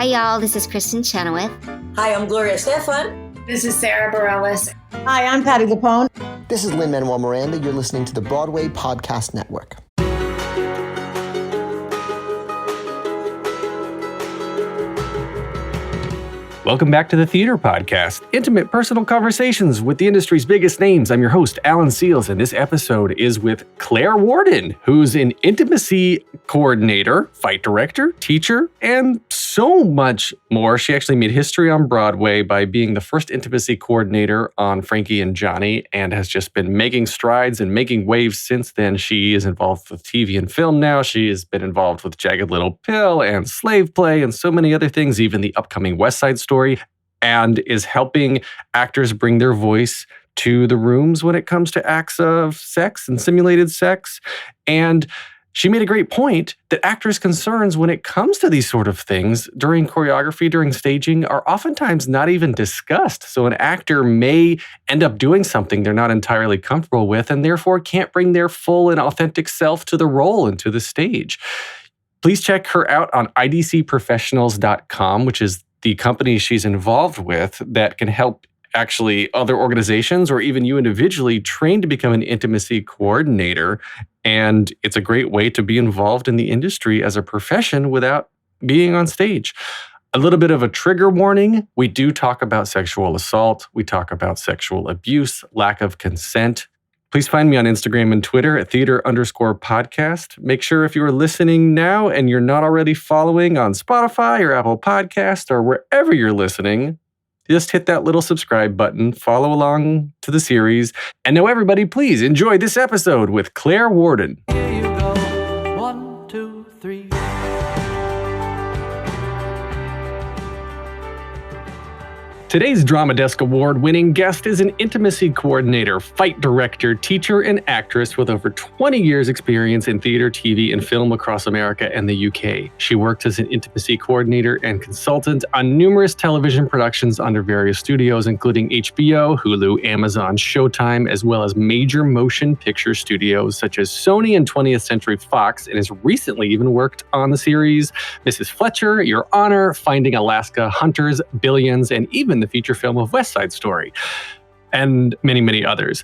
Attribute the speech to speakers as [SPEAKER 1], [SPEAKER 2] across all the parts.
[SPEAKER 1] Hi, y'all. This is Kristen Chenoweth.
[SPEAKER 2] Hi, I'm Gloria Stefan.
[SPEAKER 3] This is Sarah Bareilles.
[SPEAKER 4] Hi, I'm Patty Lapone.
[SPEAKER 5] This is Lin-Manuel Miranda. You're listening to the Broadway Podcast Network.
[SPEAKER 6] Welcome back to the Theater Podcast, intimate personal conversations with the industry's biggest names. I'm your host, Alan Seals, and this episode is with Claire Warden, who's an intimacy coordinator, fight director, teacher, and so much more. She actually made history on Broadway by being the first intimacy coordinator on Frankie and Johnny, and has just been making strides and making waves since then. She is involved with TV and film now. She has been involved with Jagged Little Pill and Slave Play and so many other things, even the upcoming West Side Story, and is helping actors bring their voice to the rooms when it comes to acts of sex and simulated sex. And she made a great point that actors' concerns when it comes to these sort of things during choreography, during staging, are oftentimes not even discussed. So an actor may end up doing something they're not entirely comfortable with and therefore can't bring their full and authentic self to the role and to the stage. Please check her out on idcprofessionals.com, which is the company she's involved with that can help actually other organizations or even you individually train to become an intimacy coordinator. And it's a great way to be involved in the industry as a profession without being on stage. A little bit of a trigger warning. We do talk about sexual assault. We talk about sexual abuse, lack of consent. Please find me on Instagram and Twitter at theater_podcast. Make sure if you are listening now and you're not already following on Spotify or Apple Podcast or wherever you're listening, just hit that little subscribe button, follow along to the series. And now everybody, please enjoy this episode with Claire Warden.
[SPEAKER 7] Here you go. 1, 2, 3.
[SPEAKER 6] Today's Drama Desk Award-winning guest is an intimacy coordinator, fight director, teacher, and actress with over 20 years' experience in theater, TV, and film across America and the UK. She worked as an intimacy coordinator and consultant on numerous television productions under various studios, including HBO, Hulu, Amazon, Showtime, as well as major motion picture studios such as Sony and 20th Century Fox, and has recently even worked on the series Mrs. Fletcher, Your Honor, Finding Alaska, Hunters, Billions, and even the feature film of West Side Story, and many, many others.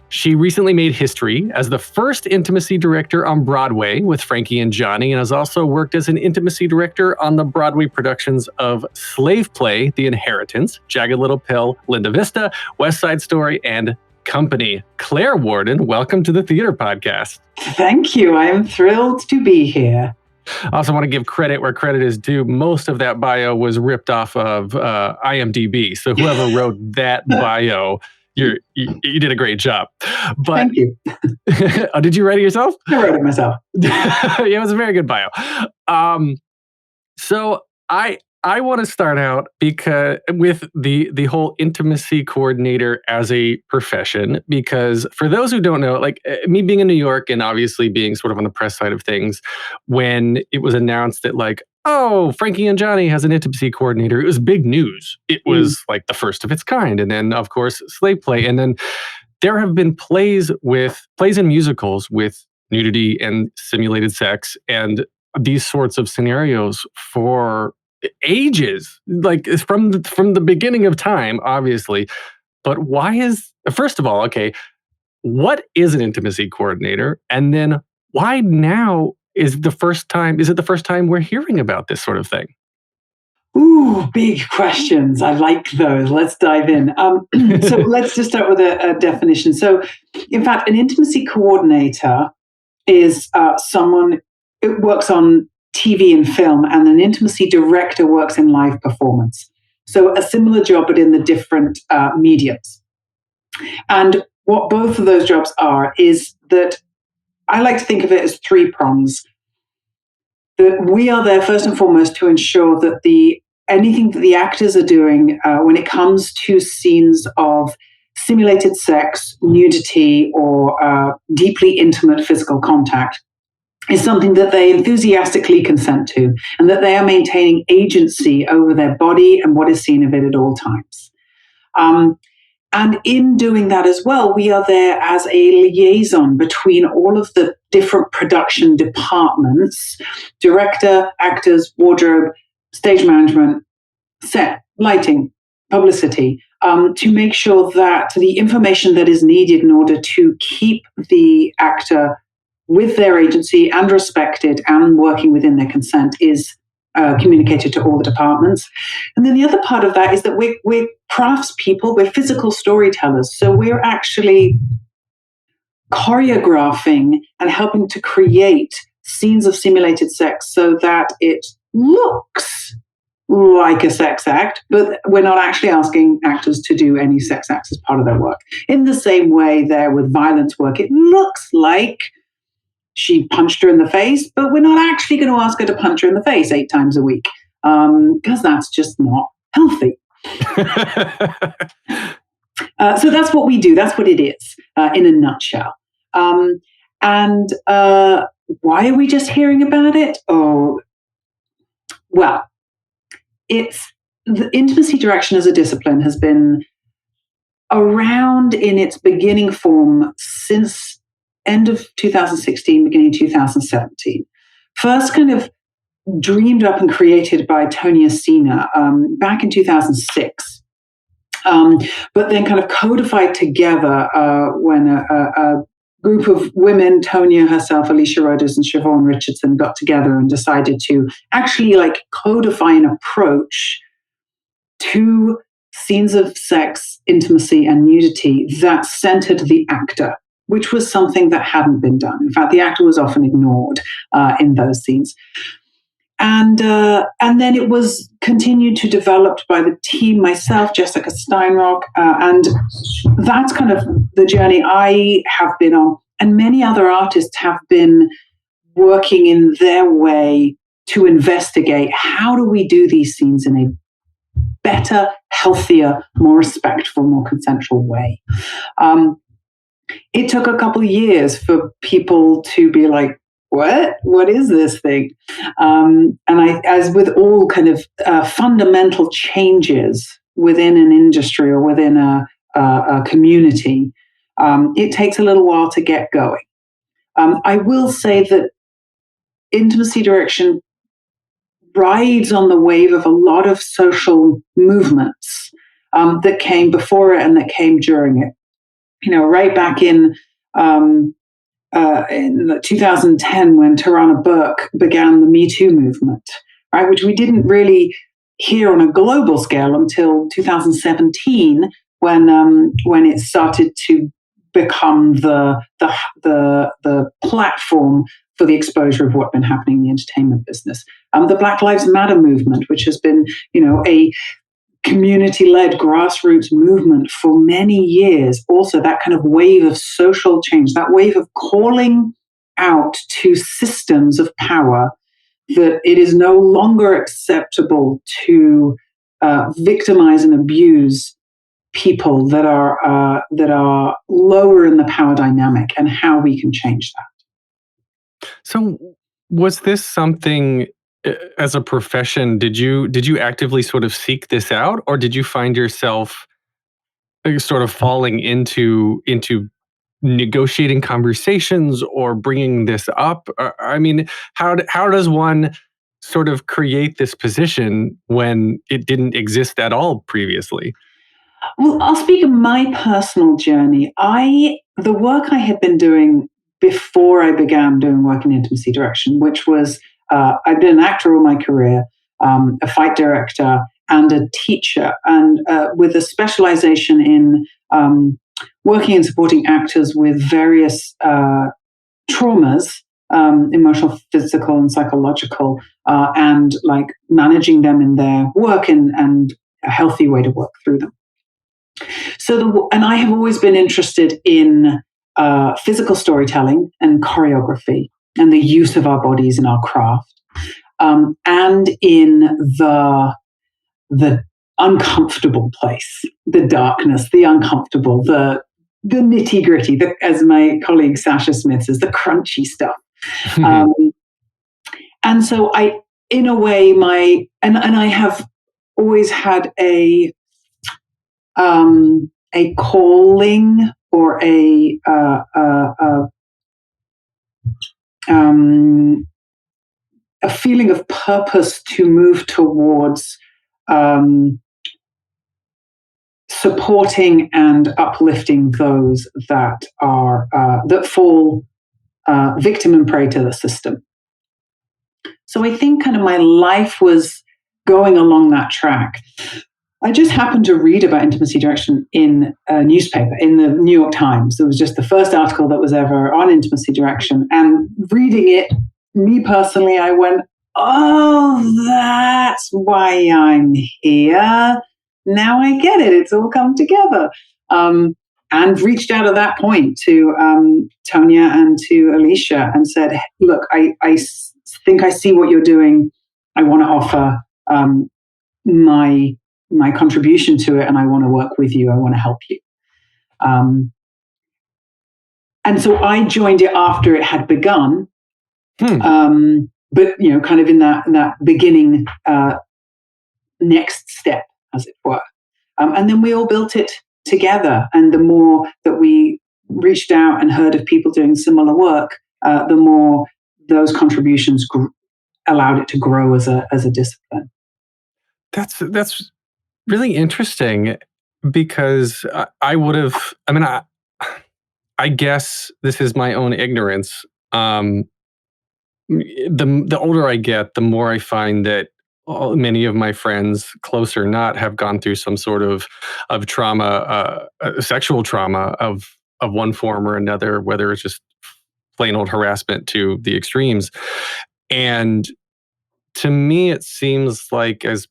[SPEAKER 6] She recently made history as the first intimacy director on Broadway with Frankie and Johnny, and has also worked as an intimacy director on the Broadway productions of Slave Play, The Inheritance, Jagged Little Pill, Linda Vista, West Side Story, and Company. Claire Warden, welcome to the Theater Podcast.
[SPEAKER 4] Thank you. I am thrilled to be here.
[SPEAKER 6] I also want to give credit where credit is due. Most of that bio was ripped off of IMDb. So whoever wrote that bio, you did a great job. But,
[SPEAKER 4] thank you.
[SPEAKER 6] Oh, did you write it yourself?
[SPEAKER 4] I wrote it myself.
[SPEAKER 6] Yeah, it was a very good bio. So I want to start out with the whole intimacy coordinator as a profession, because for those who don't know, like me being in New York and obviously being sort of on the press side of things, when it was announced that like, oh, Frankie and Johnny has an intimacy coordinator, it was big news. It was like the first of its kind. And then of course, Slave Play. And then there have been plays and musicals with nudity and simulated sex and these sorts of scenarios for ages, like from the beginning of time, obviously. But first of all, okay, what is an intimacy coordinator? And then why now is it the first time we're hearing about this sort of thing?
[SPEAKER 4] Ooh, big questions. I like those. Let's dive in. So let's just start with a definition. So in fact, an intimacy coordinator is someone who works on TV and film, and an intimacy director works in live performance. So a similar job, but in the different mediums. And what both of those jobs are is that I like to think of it as three prongs. That we are there first and foremost to ensure that anything that the actors are doing when it comes to scenes of simulated sex, nudity, or deeply intimate physical contact is something that they enthusiastically consent to, and that they are maintaining agency over their body and what is seen of it at all times. And in doing that as well, we are there as a liaison between all of the different production departments, director, actors, wardrobe, stage management, set, lighting, publicity, to make sure that the information that is needed in order to keep the actor with their agency and respected and working within their consent is communicated to all the departments. And then the other part of that is that we're crafts people, we're physical storytellers. So we're actually choreographing and helping to create scenes of simulated sex so that it looks like a sex act, but we're not actually asking actors to do any sex acts as part of their work. In the same way there with violence work, it looks like she punched her in the face, but we're not actually going to ask her to punch her in the face 8 times a week, because that's just not healthy. So that's what we do. That's what it is in a nutshell. And why are we just hearing about it? Oh, well, it's the intimacy direction as a discipline has been around in its beginning form since end of 2016, beginning 2017. First kind of dreamed up and created by Tony Asina back in 2006. But then kind of codified together when a group of women, Tonya herself, Alicia Roders, and Siobhan Richardson got together and decided to actually like codify an approach to scenes of sex, intimacy, and nudity that centered the actor, which was something that hadn't been done. In fact, the actor was often ignored in those scenes. And then it was continued to develop by the team, myself, Jessica Steinrock, and that's kind of the journey I have been on. And many other artists have been working in their way to investigate how do we do these scenes in a better, healthier, more respectful, more consensual way. It took a couple of years for people to be like, what is this thing? And as with all kind of fundamental changes within an industry or within a community, it takes a little while to get going. I will say that intimacy direction rides on the wave of a lot of social movements that came before it and that came during it. You know, right back in 2010 when Tarana Burke began the Me Too movement, right, which we didn't really hear on a global scale until 2017 when it started to become the platform for the exposure of what's been happening in the entertainment business. The Black Lives Matter movement, which has been, you know, a community-led grassroots movement for many years. Also, that kind of wave of social change, that wave of calling out to systems of power that it is no longer acceptable to victimize and abuse people that are lower in the power dynamic, and how we can change that.
[SPEAKER 6] So, was this something? As a profession, did you actively sort of seek this out, or did you find yourself sort of falling into negotiating conversations or bringing this up? I mean, how does one sort of create this position when it didn't exist at all previously?
[SPEAKER 4] Well, I'll speak of my personal journey. The work I had been doing before I began doing work in intimacy direction, which was I've been an actor all my career, a fight director, and a teacher, and with a specialization in working and supporting actors with various traumas, emotional, physical, and psychological, and like managing them in their work and a healthy way to work through them. And I have always been interested in physical storytelling and choreography, and the use of our bodies in our craft, and in the uncomfortable place, the darkness, the uncomfortable, the nitty gritty, as my colleague Sasha Smith says, the crunchy stuff. And so in a way, I have always had a calling or a feeling of purpose to move towards supporting and uplifting those that are that fall victim and prey to the system. So I think kind of my life was going along that track. I just happened to read about intimacy direction in a newspaper, in the New York Times. It was just the first article that was ever on intimacy direction. And reading it, me personally, I went, oh, that's why I'm here. Now I get it. It's all come together. And reached out at that point to Tonya and to Alicia and said, look, I think I see what you're doing. I want to offer my contribution to it, and I want to work with you. I want to help you. And so I joined it after it had begun. But kind of in that beginning next step, as it were. And then we all built it together. And the more that we reached out and heard of people doing similar work, the more those contributions allowed it to grow as a discipline.
[SPEAKER 6] That's really interesting, because I would have, I guess this is my own ignorance. The older I get, the more I find that many of my friends, close or not, have gone through some sort of trauma, sexual trauma of one form or another, whether it's just plain old harassment to the extremes. And to me, it seems like, as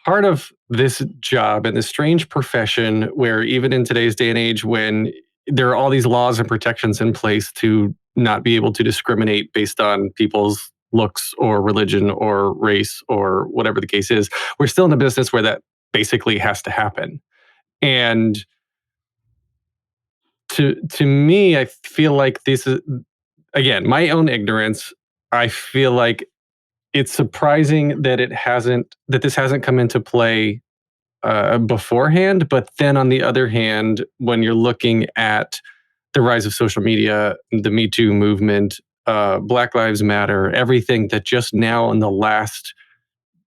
[SPEAKER 6] part of this job and this strange profession, where even in today's day and age, when there are all these laws and protections in place to not be able to discriminate based on people's looks or religion or race or whatever the case is, we're still in a business where that basically has to happen. And to me, I feel like this is, again, my own ignorance. I feel like it's surprising that this hasn't come into play beforehand. But then on the other hand, when you're looking at the rise of social media, the Me Too movement, Black Lives Matter, everything that just now in the last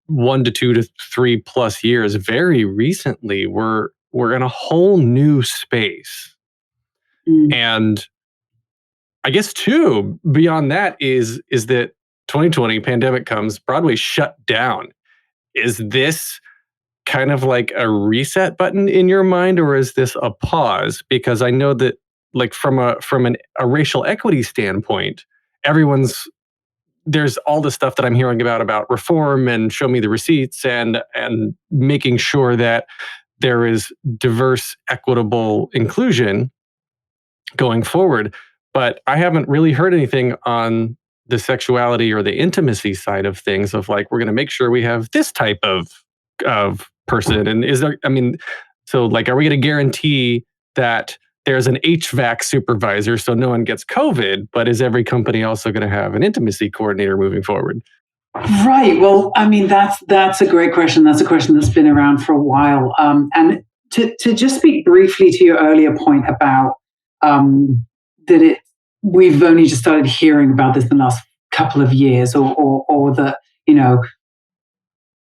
[SPEAKER 6] 1 to 2 to 3 plus years, very recently, we're in a whole new space. And I guess too, beyond that is that 2020 pandemic comes, Broadway shut down. Is this kind of like a reset button in your mind, or is this a pause? Because I know that, like, from a racial equity standpoint, there's all the stuff that I'm hearing about reform and show me the receipts and making sure that there is diverse, equitable inclusion going forward. But I haven't really heard anything on the sexuality or the intimacy side of things, of like, we're going to make sure we have this type of person. And is there, so like, are we going to guarantee that there's an HVAC supervisor so no one gets COVID, but is every company also going to have an intimacy coordinator moving forward?
[SPEAKER 4] Right. Well, that's a great question. That's a question that's been around for a while. And to just speak briefly to your earlier point about that we've only just started hearing about this in the last couple of years, or that,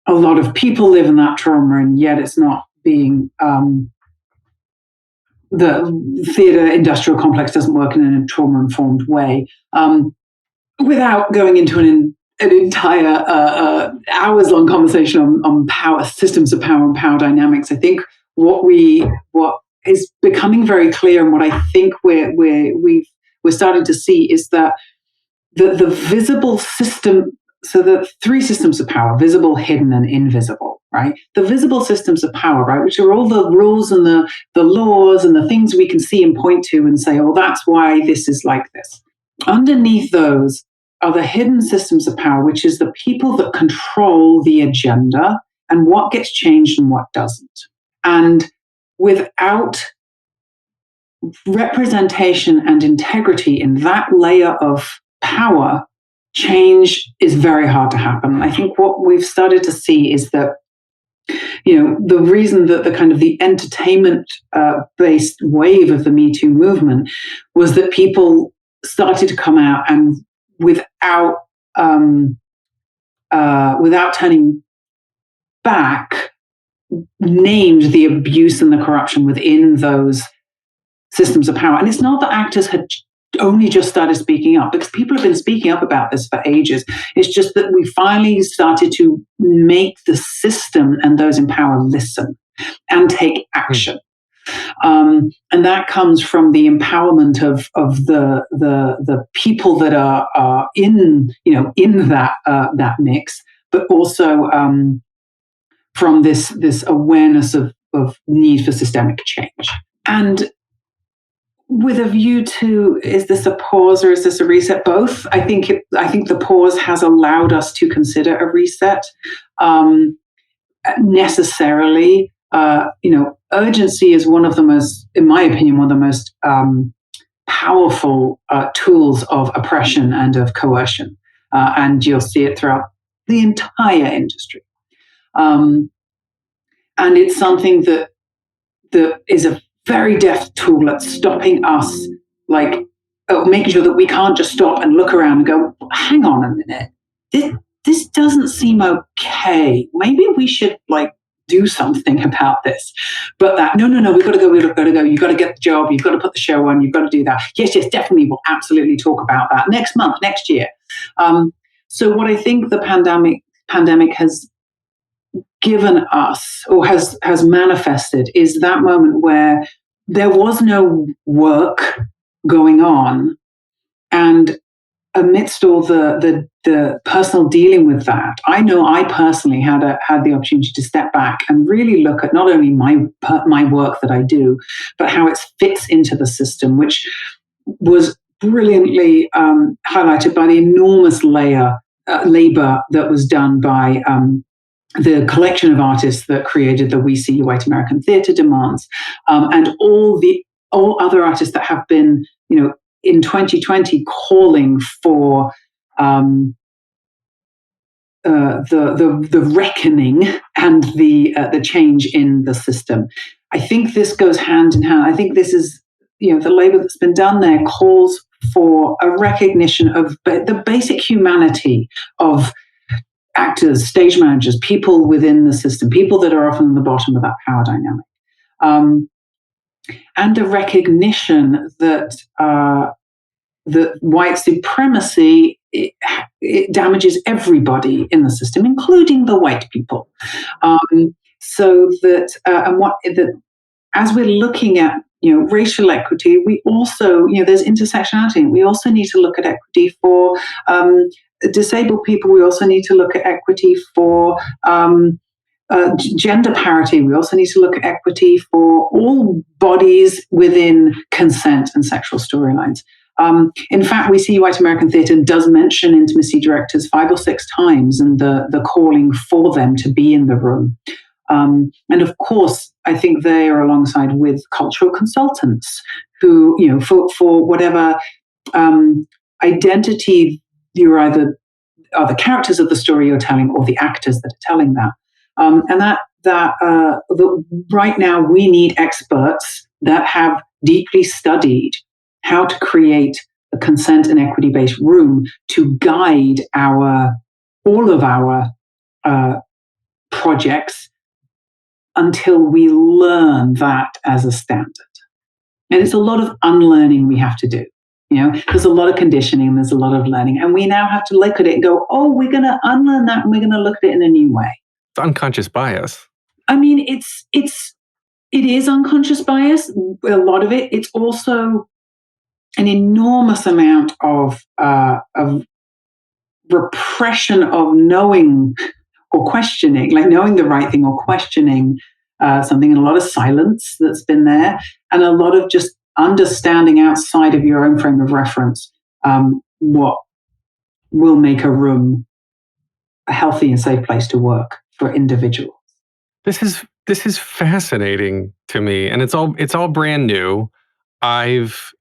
[SPEAKER 4] a lot of people live in that trauma, and yet it's not being, the theatre industrial complex doesn't work in a trauma-informed way. Without going into an entire hours-long conversation on power, systems of power and power dynamics, I think what is becoming very clear, and what I think we're starting to see, is that the visible system, so the 3 systems of power: visible, hidden, and invisible, right? The visible systems of power, right, which are all the rules and the laws and the things we can see and point to and say, oh, that's why this is like this. Underneath those are the hidden systems of power, which is the people that control the agenda and what gets changed and what doesn't. And without representation and integrity in that layer of power, change is very hard to happen. I think what we've started to see is that, the reason that the kind of the entertainment based wave of the Me Too movement was that people started to come out and without without turning back, named the abuse and the corruption within those systems of power. And it's not that actors had only just started speaking up, because people have been speaking up about this for ages. It's just that we finally started to make the system and those in power listen and take action. And that comes from the empowerment of the people that are in that mix, but also from this awareness of need for systemic change. And with a view to, is this a pause or is this a reset? Both. I think the pause has allowed us to consider a reset. Necessarily, urgency is one of the most, in my opinion, one of the most powerful tools of oppression and of coercion, and you'll see it throughout the entire industry. And it's something that is a very deft tool at stopping us, making sure that we can't just stop and look around and go, hang on a minute, this doesn't seem okay. Maybe we should do something about this. But that, no, we've got to go, you've got to get the job, you've got to put the show on, you've got to do that. Yes, definitely, we'll absolutely talk about that next month, next year. So what I think the pandemic has given us, or has manifested, is that moment where there was no work going on, and amidst all the personal dealing with that, I know I personally had the opportunity to step back and really look at not only my work that I do, but how it fits into the system, which was brilliantly highlighted by the enormous labor that was done by the collection of artists that created the We See You White American Theatre demands, and all other artists that have been, in 2020 calling for the reckoning and the change in the system. I think this goes hand in hand. I think this is, the labor that's been done there calls for a recognition of the basic humanity of actors, stage managers, people within the system, people that are often at the bottom of that power dynamic. And the recognition that white supremacy, it damages everybody in the system, including the white people. So that, as we're looking at racial equity, we also, there's intersectionality. We also need to look at equity for disabled people. We also need to look at equity for gender parity. We also need to look at equity for all bodies within consent and sexual storylines. In fact, We See White American Theatre does mention intimacy directors 5 or 6 times, and the calling for them to be in the room. And of course, I think they are alongside with cultural consultants who, for whatever identity you're either are the characters of the story you're telling or the actors that are telling that. And that right now we need experts that have deeply studied how to create a consent and equity-based room to guide all of our projects until we learn that as a standard. And it's a lot of unlearning we have to do. There's a lot of conditioning, there's a lot of learning, and we now have to look at it and go, oh, we're going to unlearn that and we're going to look at it in a new way.
[SPEAKER 6] It's unconscious bias.
[SPEAKER 4] I mean, it is unconscious bias, a lot of it. It's also an enormous amount of repression of knowing or questioning, knowing the right thing or questioning something, and a lot of silence that's been there, and a lot of just understanding outside of your own frame of reference what will make a room a healthy and safe place to work for individuals.
[SPEAKER 6] This is fascinating to me, and it's all brand new. I've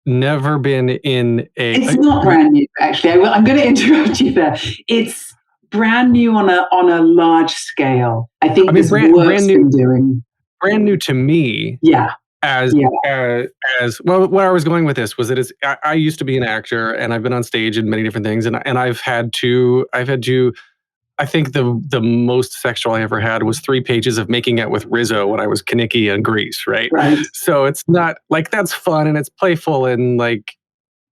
[SPEAKER 6] never been in a.
[SPEAKER 4] It's not brand new, actually. I'm going to interrupt you there. It's brand new on a large scale. I think this work's been doing.
[SPEAKER 6] Brand new to me.
[SPEAKER 4] Yeah.
[SPEAKER 6] as
[SPEAKER 4] Yeah.
[SPEAKER 6] as well, where I was going with this was that I used to be an actor, and I've been on stage in many different things, and I've had to I think the most sexual I ever had was 3 pages of making out with Rizzo when I was Kaniki in Greece, right?
[SPEAKER 4] Right.
[SPEAKER 6] So it's not like, that's fun and it's playful, and like,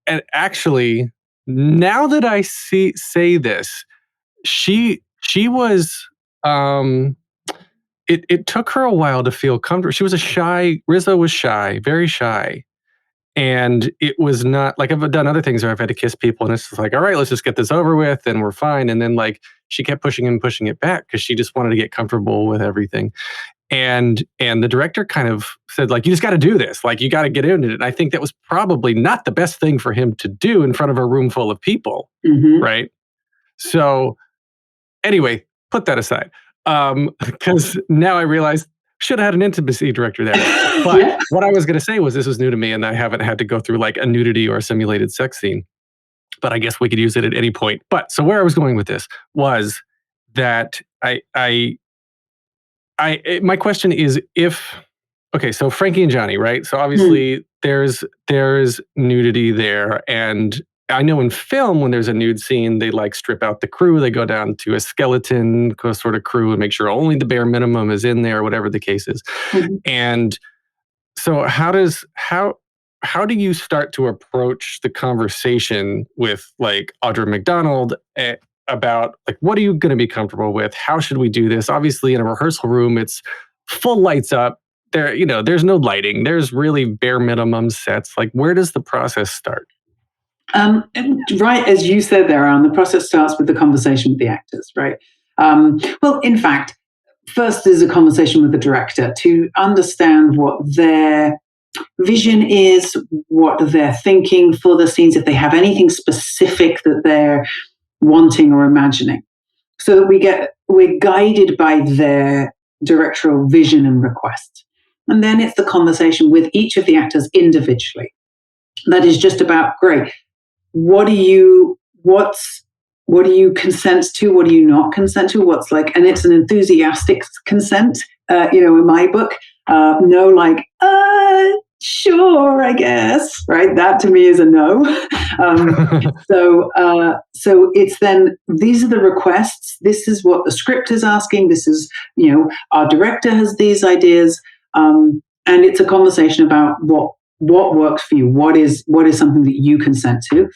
[SPEAKER 6] and actually, now that I say this, she was it took her a while to feel comfortable. Rizzo was shy, very shy. And it was not like, I've done other things where I've had to kiss people and it's just like, all right, let's just get this over with and we're fine. And then like she kept pushing and pushing it back because she just wanted to get comfortable with everything. And the director kind of said, like, you just got to do this. Like, you got to get into it. And I think that was probably not the best thing for him to do in front of a room full of people.
[SPEAKER 4] Mm-hmm.
[SPEAKER 6] Right. So anyway, put that aside. Because now I realize should have had an intimacy director there. But
[SPEAKER 4] Yeah.
[SPEAKER 6] what I was going to say was this was new to me, and I haven't had to go through like a nudity or a simulated sex scene. But I guess we could use it at any point. But so where I was going with this was that my question is okay, so Frankie and Johnny, right? So obviously there's nudity there, and I know in film when there's a nude scene, they like strip out the crew, they go down to a skeleton sort of crew and make sure only the bare minimum is in there, whatever the case is. Mm-hmm. And so how do you start to approach the conversation with like Audra McDonald about like, what are you going to be comfortable with? How should we do this? Obviously in a rehearsal room, it's full lights up there, there's no lighting. There's really bare minimum sets. Like, where does the process start?
[SPEAKER 4] Right, as you said there, Aaron, the process starts with the conversation with the actors, right? Well, in fact, first there's a conversation with the director to understand what their vision is, what they're thinking for the scenes, if they have anything specific that they're wanting or imagining, so that we're guided by their directorial vision and request. And then it's the conversation with each of the actors individually. That is just about, great, what do you consent to? What do you not consent to? What's like, and it's an enthusiastic consent, in my book. No, like, sure, I guess, right? That to me is a no. So it's then, these are the requests. This is what the script is asking. This is, our director has these ideas. And it's a conversation about what works for you. What is something that you consent to?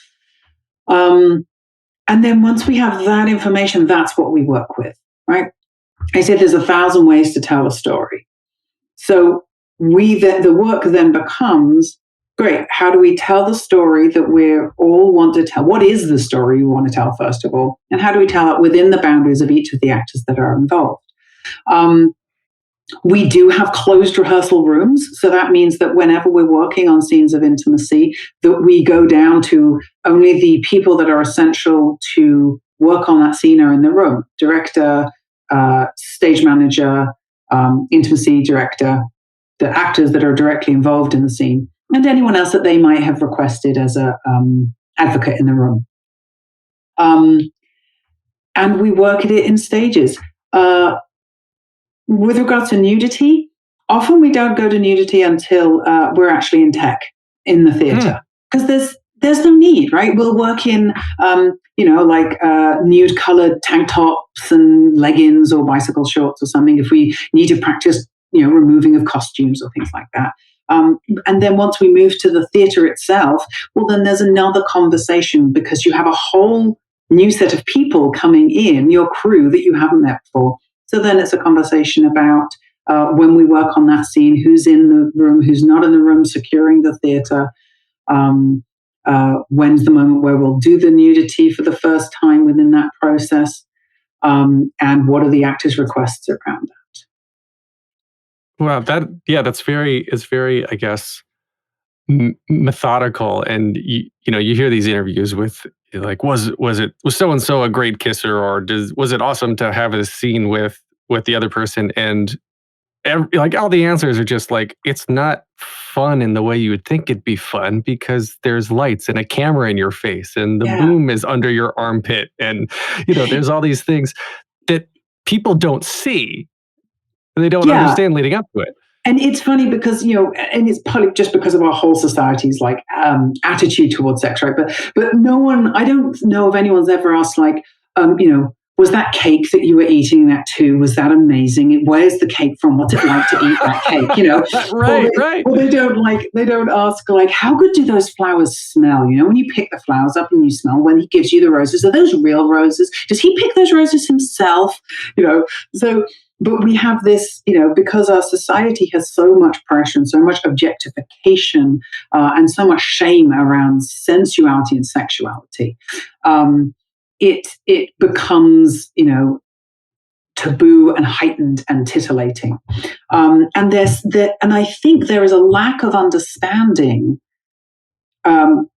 [SPEAKER 4] And then once we have that information, that's what we work with, right? I said there's 1,000 ways to tell a story. So the work then becomes, great, how do we tell the story that we all want to tell? What is the story you want to tell, first of all? And how do we tell it within the boundaries of each of the actors that are involved? We do have closed rehearsal rooms. So that means that whenever we're working on scenes of intimacy, that we go down to only the people that are essential to work on that scene are in the room. Director, stage manager, intimacy director, the actors that are directly involved in the scene, and anyone else that they might have requested as a advocate in the room. And we work at it in stages. With regards to nudity, often we don't go to nudity until we're actually in tech in the theatre, because there's no need, right? We'll work in, nude colored tank tops and leggings or bicycle shorts or something if we need to practice, removing of costumes or things like that. And then once we move to the theatre itself, well, then there's another conversation, because you have a whole new set of people coming in, your crew that you haven't met before. So then it's a conversation about when we work on that scene, who's in the room, who's not in the room, securing the theatre. When's the moment where we'll do the nudity for the first time within that process? And what are the actors' requests around that?
[SPEAKER 6] Well, it's very, I guess, methodical. And you hear these interviews with like, was so-and-so a great kisser, or was it awesome to have a scene with the other person? And like all the answers are just like, it's not fun in the way you would think it'd be fun, because there's lights and a camera in your face and the boom is under your armpit. And, there's all these things that people don't see. They don't understand leading up to it.
[SPEAKER 4] And it's funny because, and it's partly just because of our whole society's like attitude towards sex, right? But no one, I don't know if anyone's ever asked like, was that cake that you were eating that too? Was that amazing? Where's the cake from? What's it like to eat that cake?
[SPEAKER 6] Right.
[SPEAKER 4] Well, they don't ask like, how good do those flowers smell? When you pick the flowers up and you smell when he gives you the roses, are those real roses? Does he pick those roses himself? So, but we have this, because our society has so much pressure and so much objectification and so much shame around sensuality and sexuality. It becomes, taboo and heightened and titillating. And I think there is a lack of understanding from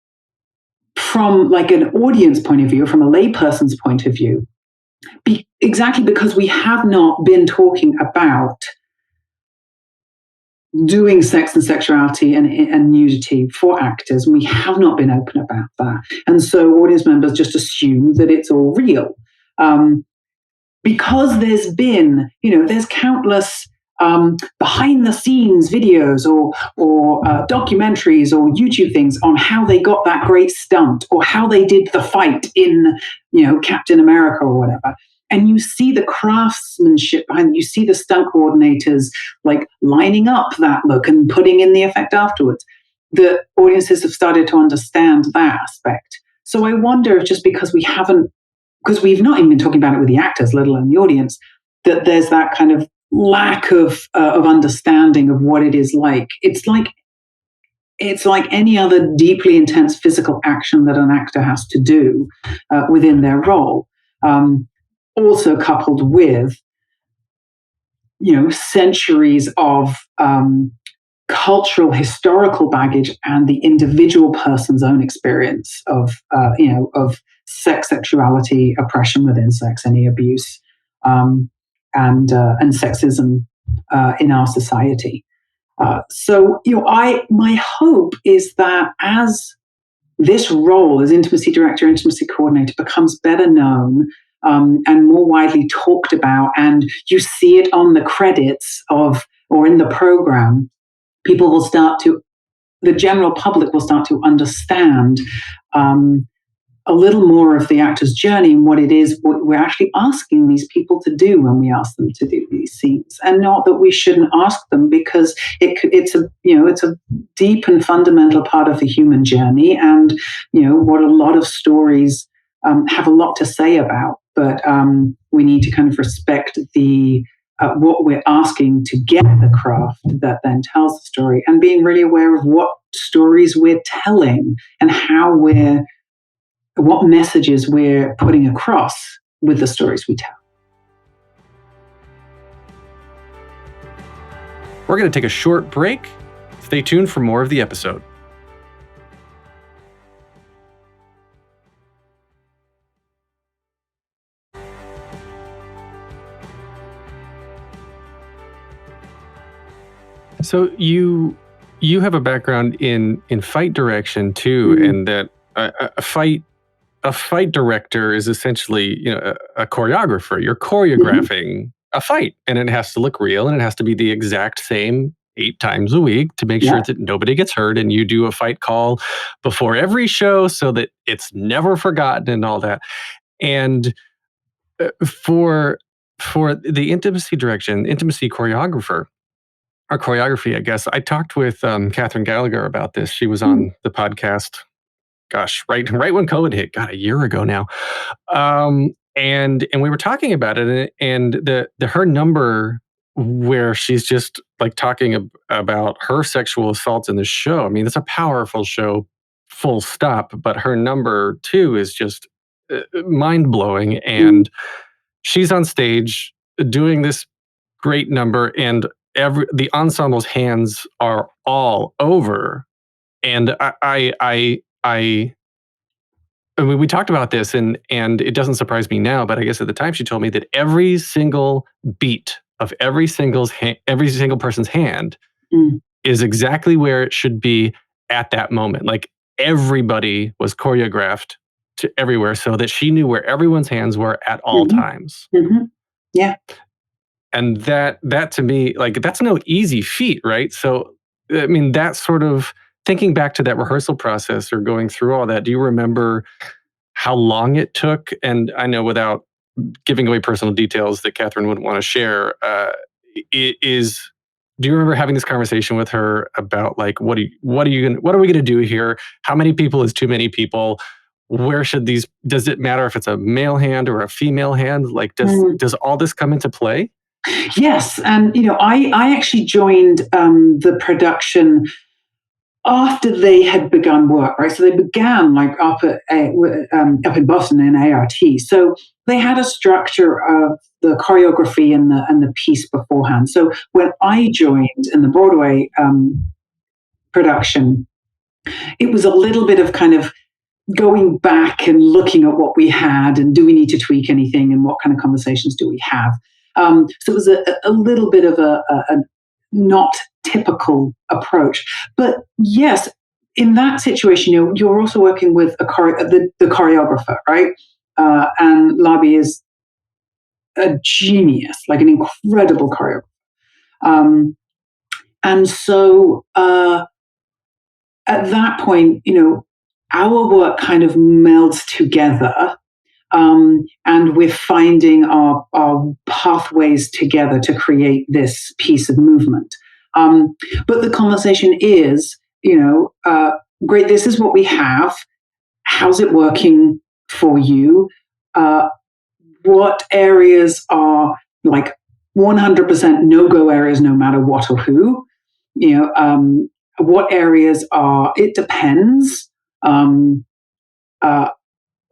[SPEAKER 4] like an audience point of view, from a layperson's point of view, exactly because we have not been talking about doing sex and sexuality and nudity for actors. We have not been open about that. And so audience members just assume that it's all real. Because there's been, there's countless behind the scenes videos or documentaries or YouTube things on how they got that great stunt or how they did the fight in, Captain America or whatever. And you see the craftsmanship behind it. You see the stunt coordinators like lining up that look and putting in the effect afterwards. The audiences have started to understand that aspect. So I wonder if just because we've not even been talking about it with the actors, let alone the audience, that there's that kind of lack of understanding of what it is like. It's like any other deeply intense physical action that an actor has to do within their role. Also coupled with, centuries of cultural, historical baggage and the individual person's own experience of sex, sexuality, oppression within sex, any abuse, and sexism in our society. So, my hope is that as this role as intimacy director, intimacy coordinator becomes better known and more widely talked about, and you see it on the credits or in the program, the general public will start to understand a little more of the actor's journey and what it is we're actually asking these people to do when we ask them to do these scenes, and not that we shouldn't ask them because it's a deep and fundamental part of the human journey, and what a lot of stories have a lot to say about. But we need to kind of respect what we're asking to get the craft that then tells the story, and being really aware of what stories we're telling and what messages we're putting across with the stories we tell.
[SPEAKER 6] We're going to take a short break. Stay tuned for more of the episode. So you have a background in fight direction too, and that a fight director is essentially a choreographer. You're choreographing a fight, and it has to look real, and it has to be the exact same 8 times a week to make sure that nobody gets hurt. And you do a fight call before every show so that it's never forgotten and all that. And for the intimacy direction, intimacy choreographer, or choreography, I guess, I talked with Catherine Gallagher about this. She was on the podcast, gosh, right when COVID hit, a year ago now. And we were talking about it, and her number where she's just like talking about her sexual assaults in the show. I mean, it's a powerful show, full stop. But her number 2 is just mind blowing, and she's on stage doing this great number, and the ensemble's hands are all over. And I mean, we talked about this, and it doesn't surprise me now, but I guess at the time she told me that every single beat of every single person's hand is exactly where it should be at that moment. Like everybody was choreographed to everywhere so that she knew where everyone's hands were at all times.
[SPEAKER 4] Yeah.
[SPEAKER 6] And that to me, like, that's no easy feat, right? So, I mean, that's sort of thinking back to that rehearsal process or going through all that. Do you remember how long it took? And I know, without giving away personal details that Catherine wouldn't want to share, do you remember having this conversation with her about, like, what are we going to do here? How many people is too many people? Where should does it matter if it's a male hand or a female hand? Like, does all this come into play?
[SPEAKER 4] Yes. And, I actually joined the production after they had begun work, right? So they began like up in Boston in ART. So they had a structure of the choreography and the piece beforehand. So when I joined in the Broadway production, it was a little bit of kind of going back and looking at what we had and do we need to tweak anything and what kind of conversations do we have. So it was a little bit of a not typical approach. But yes, in that situation, you're also working with the choreographer, right? And Labi is a genius, like an incredible choreographer. And so at that point, our work kind of melds together. And we're finding our pathways together to create this piece of movement. But the conversation is, great, this is what we have. How's it working for you? What areas are like 100% no-go areas, no matter what or who? What areas are, it depends.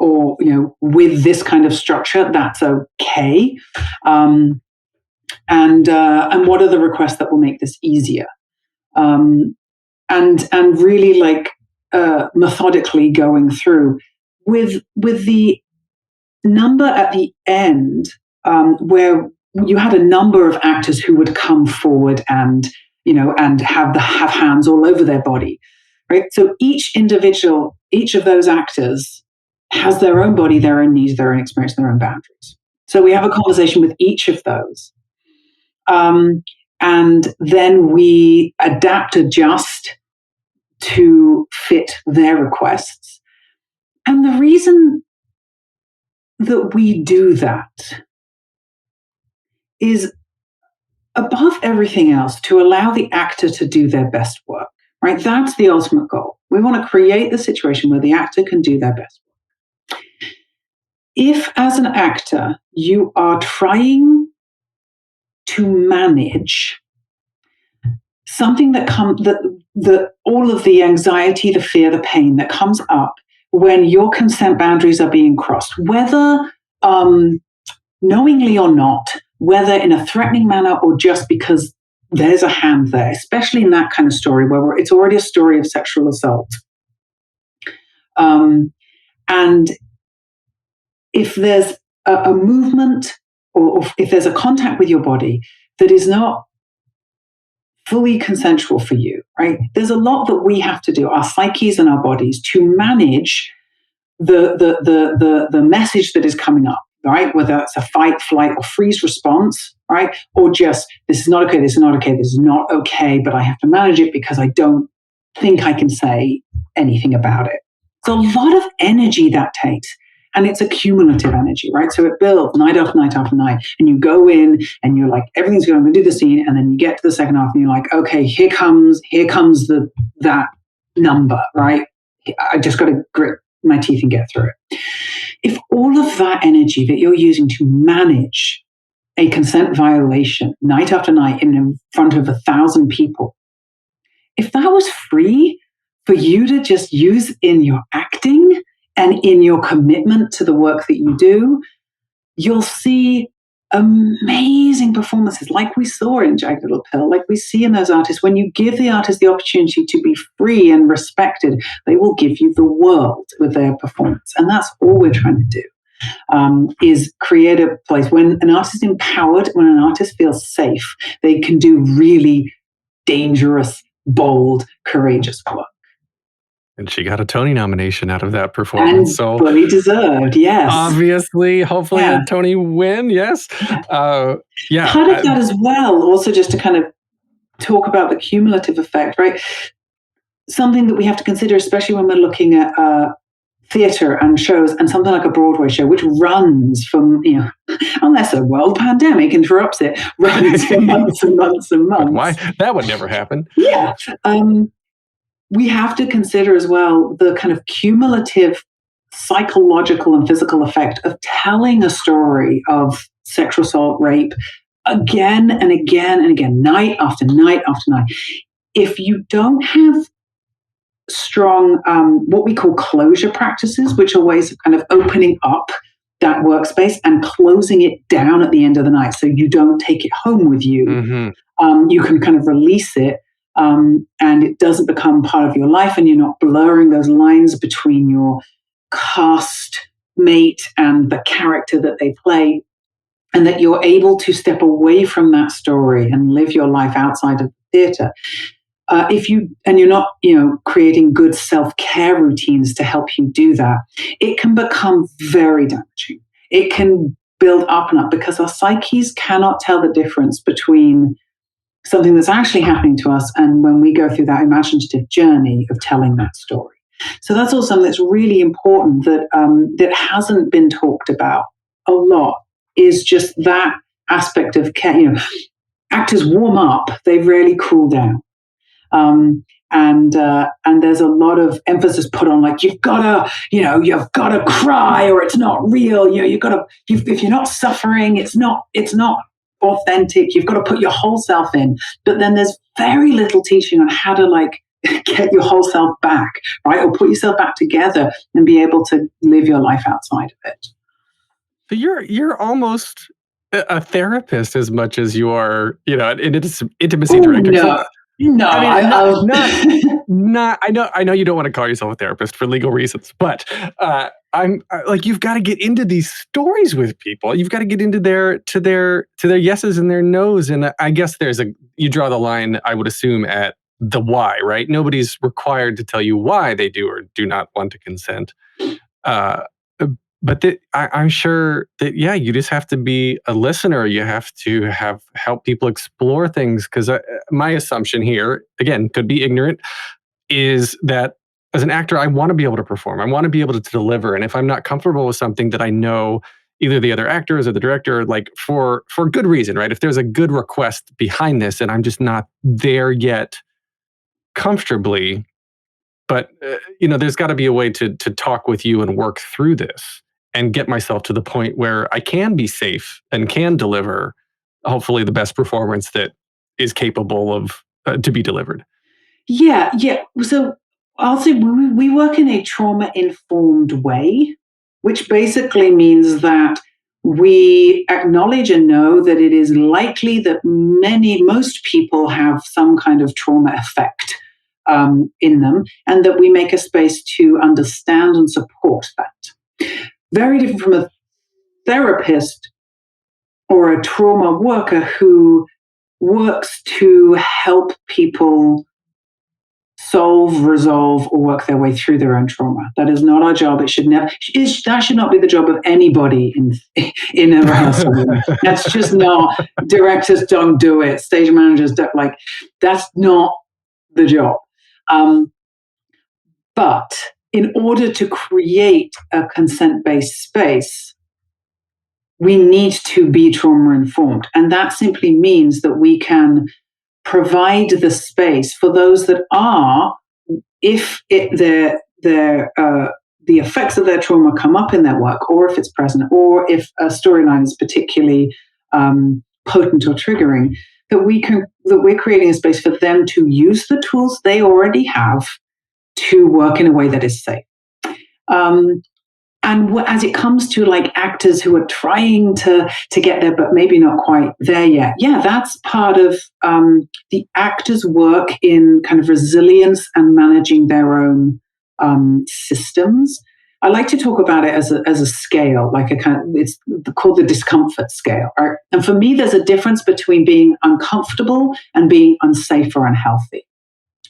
[SPEAKER 4] Or, with this kind of structure, that's okay. And what are the requests that will make this easier? And really like methodically going through with the number at the end, where you had a number of actors who would come forward and have hands all over their body, right? So each of those actors has their own body, their own needs, their own experience, their own boundaries. So we have a conversation with each of those. And then we adapt, adjust to fit their requests. And the reason that we do that is, above everything else, to allow the actor to do their best work, right? That's the ultimate goal. We want to create the situation where the actor can do their best work. If, as an actor, you are trying to manage something that all of the anxiety, the fear, the pain that comes up when your consent boundaries are being crossed, whether knowingly or not, whether in a threatening manner or just because there's a hand there, especially in that kind of story where it's already a story of sexual assault. And if there's a movement or if there's a contact with your body that is not fully consensual for you, right? There's a lot that we have to do, our psyches and our bodies, to manage the message that is coming up, right? Whether it's a fight, flight, or freeze response, right? Or just, this is not okay, this is not okay, this is not okay, but I have to manage it because I don't think I can say anything about it. So a lot of energy that takes. And it's a cumulative energy, right? So it builds night after night after night. And you go in and you're like, everything's going to do the scene. And then you get to the second half and you're like, okay, here comes that number, right? I just got to grit my teeth and get through it. If all of that energy that you're using to manage a consent violation night after night in front of 1,000 people, if that was free for you to just use in your acting and in your commitment to the work that you do, you'll see amazing performances like we saw in Jagged Little Pill, like we see in those artists. When you give the artist the opportunity to be free and respected, they will give you the world with their performance. And that's all we're trying to do, is create a place when an artist is empowered, when an artist feels safe, they can do really dangerous, bold, courageous work.
[SPEAKER 6] And she got a Tony nomination out of that
[SPEAKER 4] And
[SPEAKER 6] performance. So
[SPEAKER 4] fully deserved, yes.
[SPEAKER 6] obviously, hopefully
[SPEAKER 4] Yeah.
[SPEAKER 6] a Tony win, yes. Yeah.
[SPEAKER 4] Part of that as well, also just to kind of talk about the cumulative effect, right? Something that we have to consider, especially when we're looking at theatre and shows, and something like a Broadway show, which runs from, unless a world pandemic interrupts it, runs for months and months and months.
[SPEAKER 6] But why? That would never happen.
[SPEAKER 4] Yeah. We have to consider as well the kind of cumulative psychological and physical effect of telling a story of sexual assault, rape, again and again and again, night after night after night. If you don't have strong, what we call closure practices, which are ways of kind of opening up that workspace and closing it down at the end of the night so you don't take it home with you, you can kind of release it. And it doesn't become part of your life, and you're not blurring those lines between your cast mate and the character that they play, and that you're able to step away from that story and live your life outside of the theatre. You're not, creating good self-care routines to help you do that, it can become very damaging. It can build up and up because our psyches cannot tell the difference between something that's actually happening to us and when we go through that imaginative journey of telling that story. So that's also something that's really important that hasn't been talked about a lot, is just that aspect of care. Actors warm up, they rarely cool down. And there's a lot of emphasis put on, like, you've gotta cry or it's not real. If you're not suffering, it's not authentic. You've got to put your whole self in. But then there's very little teaching on how to get your whole self back, right? Or put yourself back together and be able to live your life outside of it.
[SPEAKER 6] So you're almost a therapist as much as you are, an intimacy director.
[SPEAKER 4] No,
[SPEAKER 6] I know you don't want to call yourself a therapist for legal reasons, but you've got to get into these stories with people. You've got to get into their yeses and their nos. And I guess you draw the line, I would assume, at the why, right? Nobody's required to tell you why they do or do not want to consent. But I'm sure that, you just have to be a listener. You have to help people explore things. Because my assumption here, again, could be ignorant, is that as an actor, I want to be able to perform. I want to be able to deliver. And if I'm not comfortable with something that I know either the other actors or the director, for good reason, right? If there's a good request behind this and I'm just not there yet comfortably, but there's got to be a way to talk with you and work through this and get myself to the point where I can be safe and can deliver, hopefully, the best performance that is capable of to be delivered.
[SPEAKER 4] Yeah. So I'll say we work in a trauma-informed way, which basically means that we acknowledge and know that it is likely that most people have some kind of trauma effect in them, and that we make a space to understand and support that. Very different from a therapist or a trauma worker who works to help people solve, resolve, or work their way through their own trauma. That is not our job. That should not be the job of anybody in a rehearsal room. That's just not. Directors don't do it. Stage managers don't. That's not the job. But in order to create a consent-based space, we need to be trauma-informed. And that simply means that we can provide the space for those that are, if the effects of their trauma come up in their work, or if it's present, or if a storyline is particularly potent or triggering, that we're creating a space for them to use the tools they already have to work in a way that is safe. And as it comes to actors who are trying to get there, but maybe not quite there yet, that's part of the actor's work in kind of resilience and managing their own systems. I like to talk about it as a scale, it's called the discomfort scale. Right? And for me, there's a difference between being uncomfortable and being unsafe or unhealthy.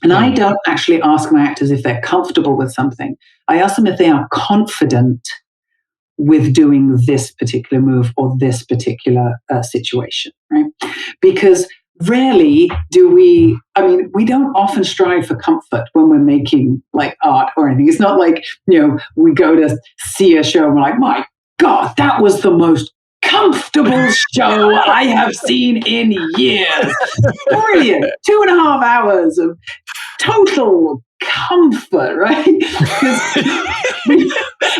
[SPEAKER 4] And I don't actually ask my actors if they're comfortable with something. I ask them if they are confident with doing this particular move or this particular situation, right? Because rarely do we don't often strive for comfort when we're making like art or anything. It's not like, we go to see a show and we're like, my God, that was the most comfortable show I have seen in years. Brilliant. 2.5 hours of total comfort, right?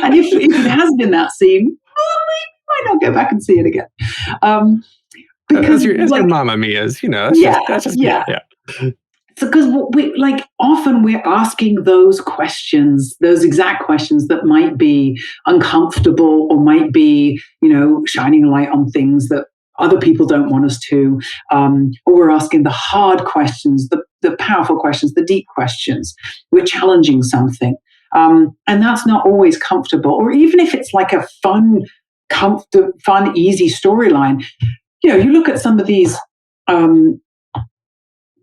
[SPEAKER 4] And if it has been that scene, we might not go back and see it again. Because
[SPEAKER 6] your Mamma Mia's, that's just
[SPEAKER 4] yeah. So because often we're asking those questions, those exact questions that might be uncomfortable or might be, shining a light on things that other people don't want us to, or we're asking the hard questions, the powerful questions, the deep questions. We're challenging something. And that's not always comfortable. Or even if it's like a fun, easy storyline, you look at some of these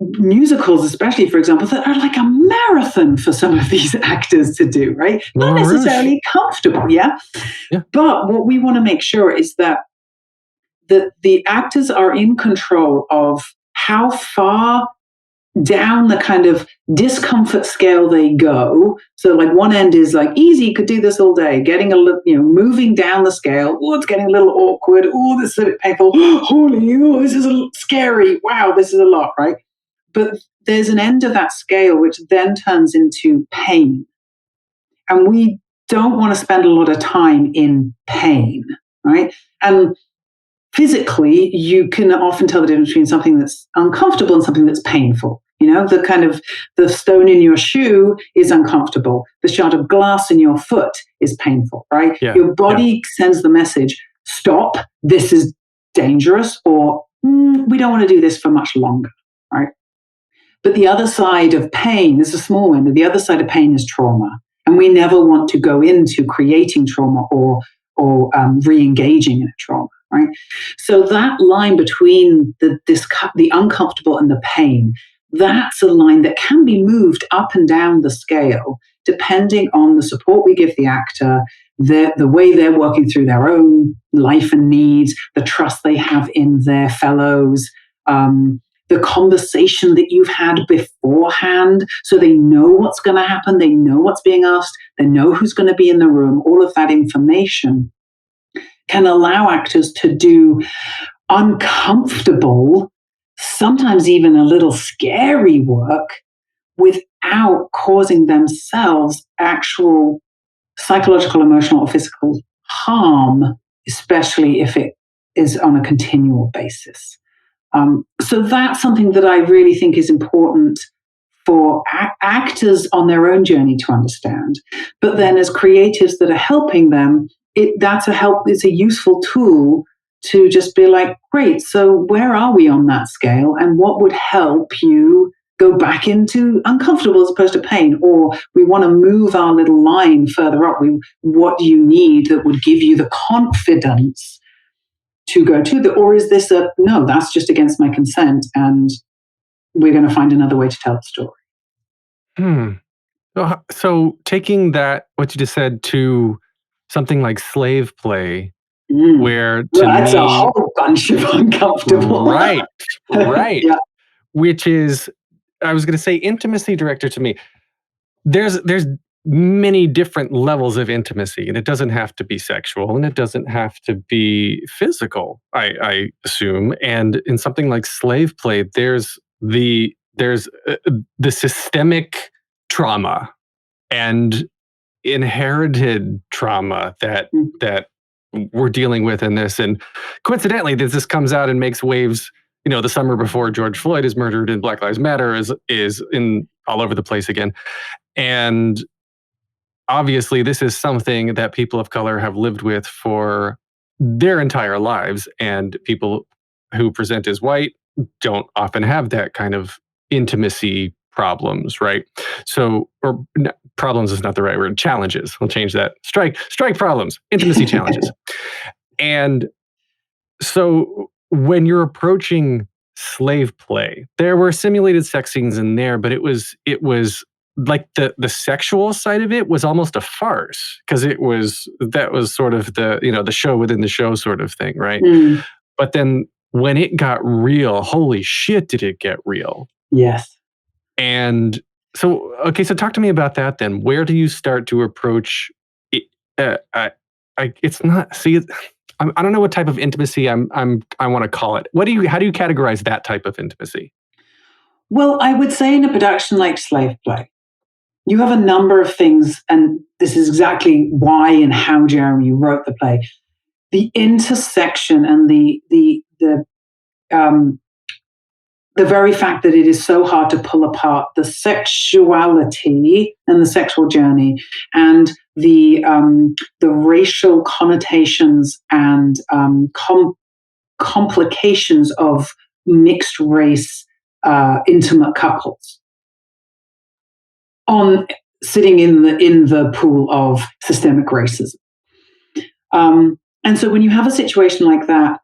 [SPEAKER 4] musicals, especially, for example, that are like a marathon for some of these actors to do, right? Not necessarily comfortable, yeah? But what we want to make sure is that the actors are in control of how far down the kind of discomfort scale they go. So like one end is like easy, could do this all day, getting a little, moving down the scale. Oh, it's getting a little awkward. Oh, this is a bit painful. Holy, this is scary. Wow, this is a lot, right? But there's an end of that scale which then turns into pain. And we don't want to spend a lot of time in pain, right? And physically, you can often tell the difference between something that's uncomfortable and something that's painful. The stone in your shoe is uncomfortable. The shard of glass in your foot is painful, right?
[SPEAKER 6] Yeah,
[SPEAKER 4] your body sends the message, stop, this is dangerous, or we don't want to do this for much longer, right? But the other side of pain is a small window. The other side of pain is trauma. And we never want to go into creating trauma or re-engaging in a trauma, right? So that line between the uncomfortable and the pain, that's a line that can be moved up and down the scale depending on the support we give the actor, the way they're working through their own life and needs, the trust they have in their fellows, the conversation that you've had beforehand, so they know what's going to happen, they know what's being asked, they know who's going to be in the room. All of that information can allow actors to do uncomfortable, sometimes even a little scary work without causing themselves actual psychological, emotional, or physical harm, especially if it is on a continual basis. So that's something that I really think is important for actors on their own journey to understand. But then as creatives that are helping them, it's a useful tool to just be like, great, so where are we on that scale? And what would help you go back into uncomfortable as opposed to pain? Or we want to move our little line further up. What do you need that would give you the confidence to go to or is this no, that's just against my consent and we're going to find another way to tell the story.
[SPEAKER 6] So taking that, what you just said, to something like slave play, where
[SPEAKER 4] that's a whole bunch of uncomfortable.
[SPEAKER 6] Right.
[SPEAKER 4] Yeah.
[SPEAKER 6] Which is, I was going to say, intimacy director to me. There's many different levels of intimacy, and it doesn't have to be sexual, and it doesn't have to be physical, I assume. And in something like slave play, there's the systemic trauma and inherited trauma that we're dealing with in this. And coincidentally, this comes out and makes waves. The summer before George Floyd is murdered and Black Lives Matter is in all over the place again. And obviously, this is something that people of color have lived with for their entire lives, and people who present as white don't often have that kind of intimacy problems, right? So, or problems is not the right word. Challenges. We'll change that. Strike problems. Intimacy challenges. And so, when you're approaching slave play. There were simulated sex scenes in there, but it was like the sexual side of it was almost a farce because that was sort of the show within the show sort of thing, right? But then when it got real, holy shit, did it get real?
[SPEAKER 4] Yes.
[SPEAKER 6] And so, okay, so talk to me about that then. Where do you start to approach it? It's not, see, I don't know what type of intimacy I want to call it. How do you categorize that type of intimacy?
[SPEAKER 4] Well, I would say in a production like Slave Play, you have a number of things, and this is exactly why and how, Jeremy, wrote the play. The intersection and the very fact that it is so hard to pull apart the sexuality and the sexual journey and the racial connotations and complications of mixed race intimate couples on sitting in the pool of systemic racism. And so when you have a situation like that,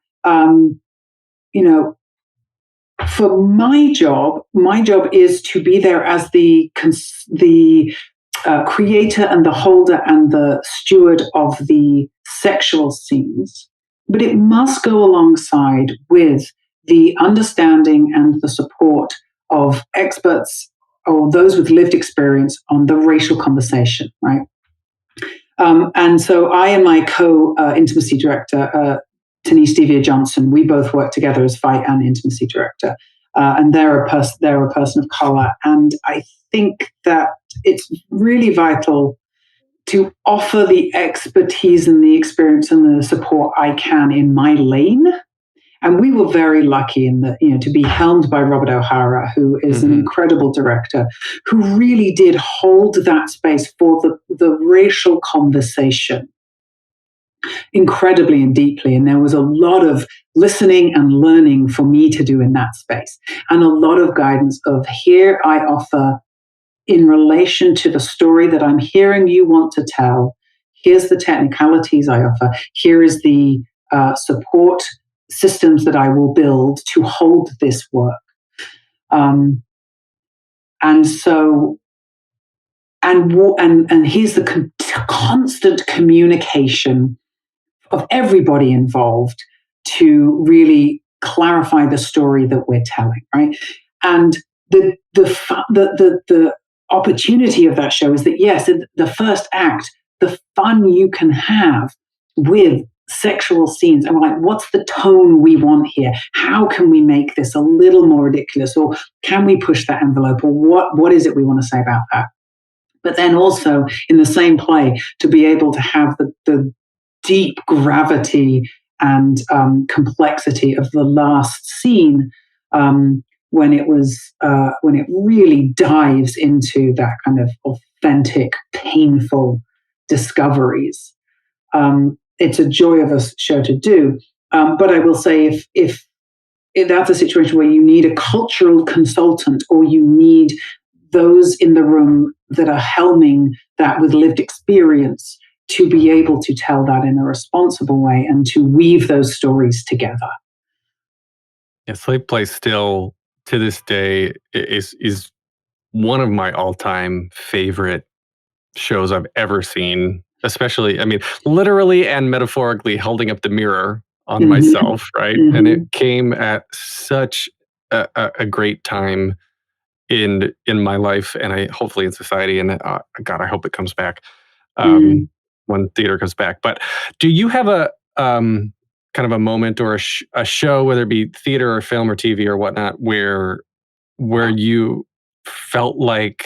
[SPEAKER 4] for my job is to be there as the creator and the holder and the steward of the sexual scenes, but it must go alongside with the understanding and the support of experts or those with lived experience on the racial conversation, right? And so I and my co-intimacy director, Denise Devere Johnson, we both work together as fight and intimacy director, and they're a person of color. And I think that it's really vital to offer the expertise and the experience and the support I can in my lane. And we were very lucky to be helmed by Robert O'Hara, who is an incredible director, who really did hold that space for the racial conversation incredibly and deeply. And there was a lot of listening and learning for me to do in that space, and a lot of guidance of here I offer in relation to the story that I'm hearing you want to tell. Here's the technicalities I offer. Here is the support systems that I will build to hold this work. And here's the constant communication of everybody involved to really clarify the story that we're telling, right? And the opportunity of that show is that, yes, in the first act, the fun you can have with sexual scenes, and we're like, what's the tone we want here? How can we make this a little more ridiculous, or can we push that envelope, or what is it we want to say about that? But then also in the same play to be able to have the deep gravity and complexity of the last scene when it really dives into that kind of authentic, painful discoveries. It's a joy of a show to do. But I will say if that's a situation where you need a cultural consultant, or you need those in the room that are helming that with lived experience to be able to tell that in a responsible way and to weave those stories together.
[SPEAKER 6] Yeah, Slave Play still, to this day, is one of my all-time favorite shows I've ever seen. Especially, I mean, literally and metaphorically holding up the mirror on myself, right? And it came at such a great time in my life, and hopefully in society. And God, I hope it comes back when theater comes back. But do you have a kind of a moment or a show, whether it be theater or film or TV or whatnot, where you felt like,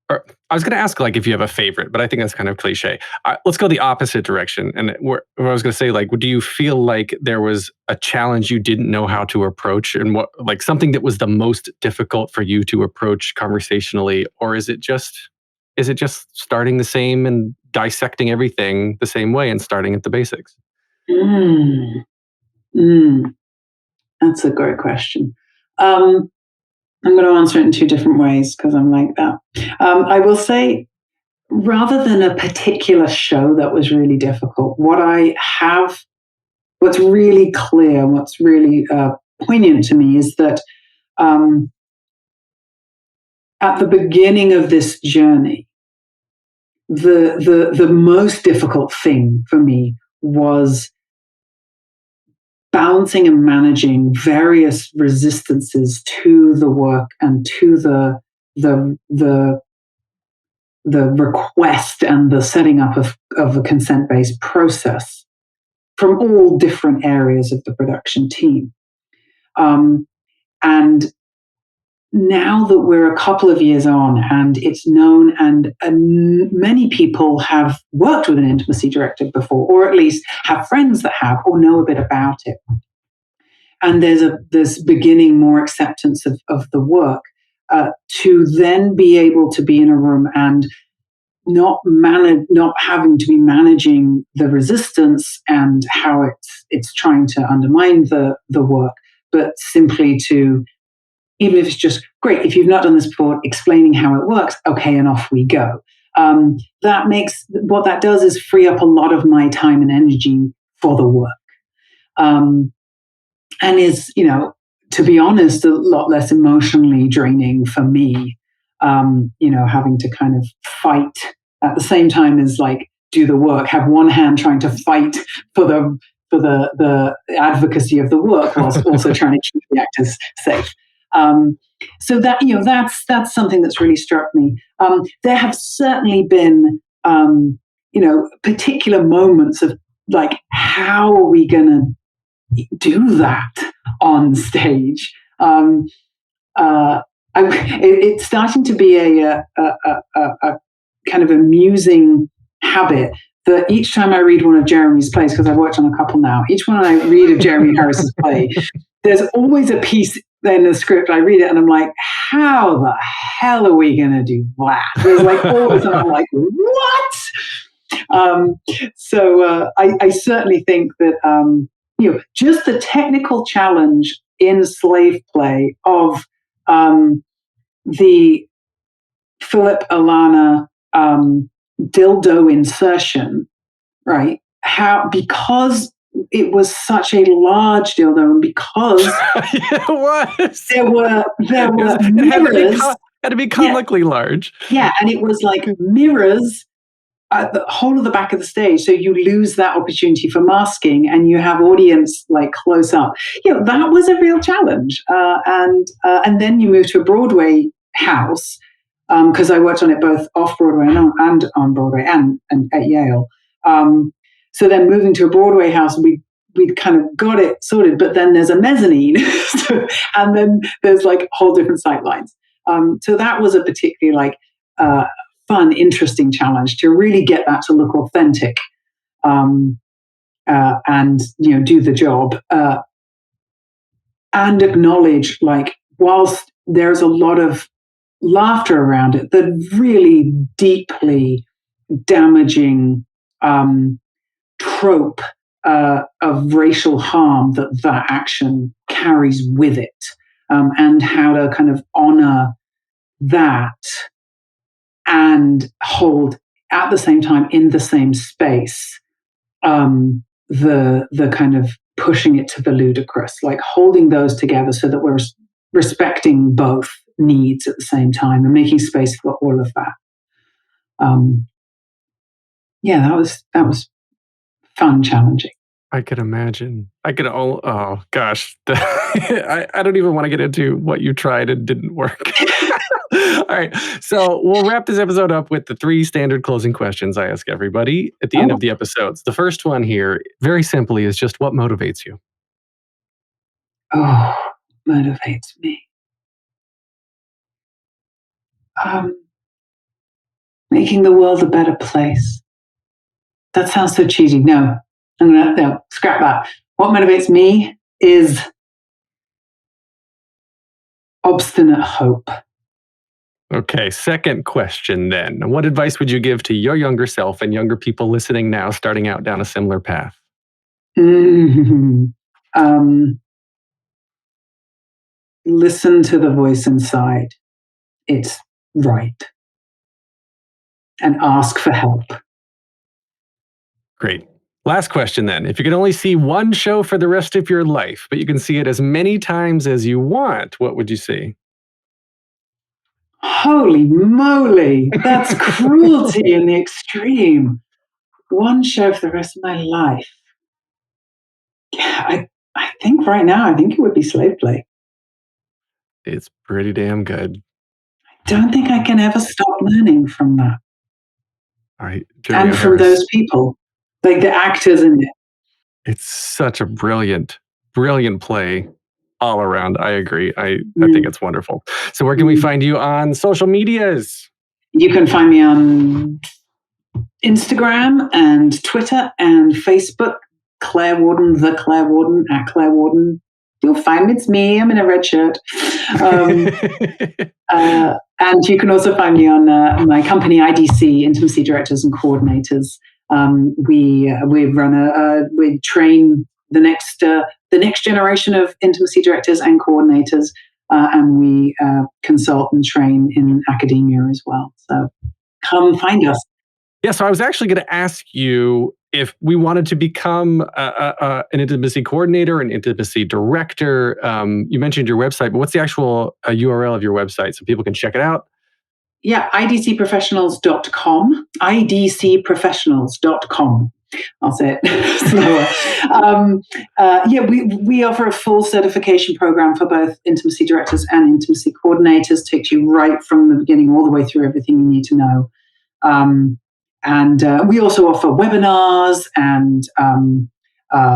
[SPEAKER 6] or I was going to ask like if you have a favorite, but I think that's kind of cliche. Let's go the opposite direction. And where I was going to say, like, do you feel like there was a challenge you didn't know how to approach, and what, like, something that was the most difficult for you to approach conversationally, or is it just starting the same and dissecting everything the same way and starting at the basics?
[SPEAKER 4] That's a great question. I'm going to answer it in two different ways because I'm like that. I will say, rather than a particular show that was really difficult, what's really clear, what's really poignant to me is that at the beginning of this journey, the most difficult thing for me was balancing and managing various resistances to the work and to the request and the setting up of a consent-based process from all different areas of the production team. And now that we're a couple of years on and it's known and many people have worked with an intimacy director before, or at least have friends that have or know a bit about it. And there's beginning more acceptance of the work, to then be able to be in a room and not having to be managing the resistance and how it's trying to undermine the work, but simply to, even if it's just great, if you've not done this before, explaining how it works, okay, and off we go. What that does is free up a lot of my time and energy for the work. And is, to be honest, a lot less emotionally draining for me, having to kind of fight at the same time as like do the work, have one hand trying to fight for the advocacy of the work whilst also trying to keep the actors safe. So that, that's something that's really struck me. There have certainly been, particular moments of like, how are we going to do that on stage? It's starting to be a kind of amusing habit that each time I read one of Jeremy's plays, because I've worked on a couple now, each one I read of Jeremy Harris's play, there's always a piece in the script, I read it and I'm like, how the hell are we going to do that? There's like always, and I'm like, what? So I certainly think that, just the technical challenge in slave play of the Philip Alana dildo insertion, right? Because it was such a large dildo, and because
[SPEAKER 6] it was,
[SPEAKER 4] there were mirrors,
[SPEAKER 6] had to be comically large.
[SPEAKER 4] Yeah, and it was like mirrors at the whole of the back of the stage, so you lose that opportunity for masking, and you have audience like close up. That was a real challenge, and then you move to a Broadway house, because I worked on it both off Broadway and on Broadway and at Yale. So then moving to a Broadway house, we'd kind of got it sorted, but then there's a mezzanine, and then there's like whole different sight lines. So that was a particularly like fun, interesting challenge to really get that to look authentic, and do the job, and acknowledge, like, whilst there's a lot of laughter around it, the really deeply damaging trope of racial harm that action carries with it, and how to kind of honor that and hold at the same time in the same space the kind of pushing it to the ludicrous, like holding those together so that we're respecting both needs at the same time and making space for all of that. That was fun, challenging.
[SPEAKER 6] I could imagine. Oh gosh. I don't even want to get into what you tried and didn't work. All right. So we'll wrap this episode up with the 3 standard closing questions I ask everybody at the end of the episodes. The first one here, very simply, is just what motivates you?
[SPEAKER 4] Oh, motivates me. Making the world a better place. That sounds so cheesy. No, I'm going to scrap that. What motivates me is obstinate hope.
[SPEAKER 6] Okay, second question then. What advice would you give to your younger self and younger people listening now, starting out down a similar path?
[SPEAKER 4] Listen to the voice inside. It's right. And ask for help.
[SPEAKER 6] Great. Last question then. If you could only see one show for the rest of your life, but you can see it as many times as you want, what would you see?
[SPEAKER 4] Holy moly, that's cruelty in the extreme. One show for the rest of my life. Yeah, I think right now, I think it would be Slave Play.
[SPEAKER 6] It's pretty damn good.
[SPEAKER 4] Don't think I can ever stop learning from that.
[SPEAKER 6] All right.
[SPEAKER 4] And from those people, like the actors in it.
[SPEAKER 6] It's such a brilliant play all around. I agree. I think it's wonderful. So where can we find you on social medias?
[SPEAKER 4] You can find me on Instagram and Twitter and Facebook, Claire Warden, the Claire Warden, at Claire Warden. You'll find it's me. I'm in a red shirt. And you can also find me on my company, IDC, Intimacy Directors and Coordinators. We train the next generation of intimacy directors and coordinators, and we consult and train in academia as well. So come find us.
[SPEAKER 6] Yeah, so I was actually going to ask you if we wanted to become an intimacy coordinator, an intimacy director. You mentioned your website, but what's the actual URL of your website so people can check it out?
[SPEAKER 4] Yeah, idcprofessionals.com, idcprofessionals.com. I'll say it slower. We offer a full certification program for both intimacy directors and intimacy coordinators. Takes you right from the beginning all the way through everything you need to know. And we also offer webinars and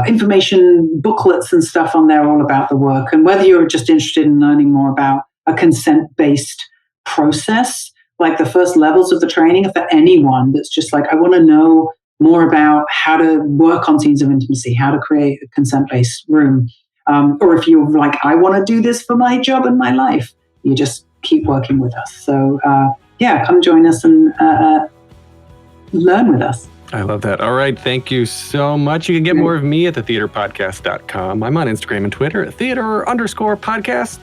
[SPEAKER 4] information booklets and stuff on there all about the work. And whether you're just interested in learning more about a consent-based process, like the first levels of the training, for anyone that's just like, I want to know more about how to work on scenes of intimacy, how to create a consent-based room. Or if you're like, I want to do this for my job and my life, you just keep working with us. So come join us and learn with us.
[SPEAKER 6] I love that. All right. Thank you so much. You can get more of me at thetheaterpodcast.com. I'm on Instagram and Twitter at theater_podcast.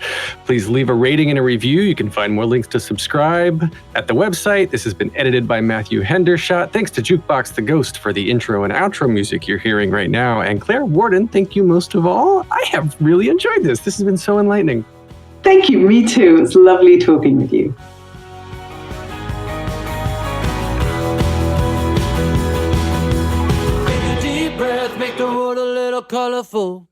[SPEAKER 6] Please leave a rating and a review. You can find more links to subscribe at the website. This has been edited by Matthew Hendershot. Thanks to Jukebox the Ghost for the intro and outro music you're hearing right now. And Claire Warden, thank you most of all. I have really enjoyed this. This has been so enlightening.
[SPEAKER 4] Thank you. Me too. It's lovely talking with you.
[SPEAKER 7] Make the world a little colorful.